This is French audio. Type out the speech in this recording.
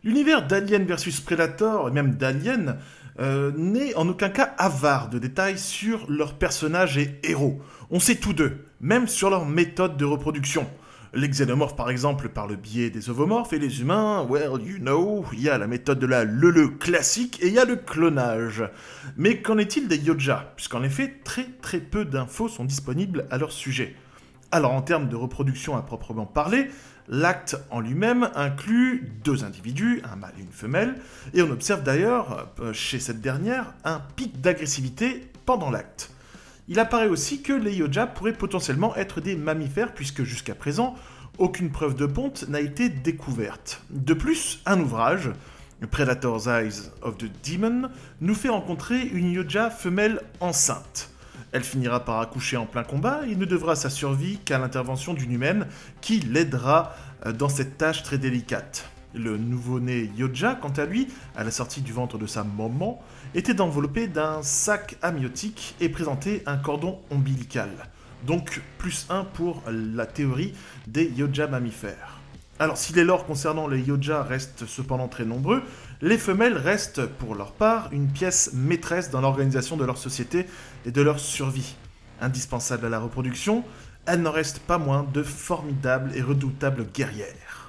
L'univers d'Alien versus Predator, et même d'Alien, n'est en aucun cas avare de détails sur leurs personnages et héros. On sait tout d'eux, même sur leur méthode de reproduction. Les xénomorphes, par exemple, par le biais des ovomorphes, et les humains, well, you know, il y a la méthode de la lele classique et il y a le clonage. Mais qu'en est-il des Yoja? Puisqu'en effet, très peu d'infos sont disponibles à leur sujet. Alors en termes de reproduction à proprement parler, l'acte en lui-même inclut deux individus, un mâle et une femelle, et on observe d'ailleurs, chez cette dernière, un pic d'agressivité pendant l'acte. Il apparaît aussi que les Yoja pourraient potentiellement être des mammifères, puisque jusqu'à présent, aucune preuve de ponte n'a été découverte. De plus, un ouvrage, Predator's Eyes of the Demon, nous fait rencontrer une Yoja femelle enceinte. Elle finira par accoucher en plein combat et ne devra sa survie qu'à l'intervention d'une humaine qui l'aidera dans cette tâche très délicate. Le nouveau-né Yoja, quant à lui, à la sortie du ventre de sa maman, était enveloppé d'un sac amniotique et présentait un cordon ombilical. Donc plus 1 pour la théorie des Yoja mammifères. Alors si les lores concernant les Yoja restent cependant très nombreux, les femelles restent pour leur part une pièce maîtresse dans l'organisation de leur société et de leur survie. Indispensables à la reproduction, elles n'en restent pas moins de formidables et redoutables guerrières.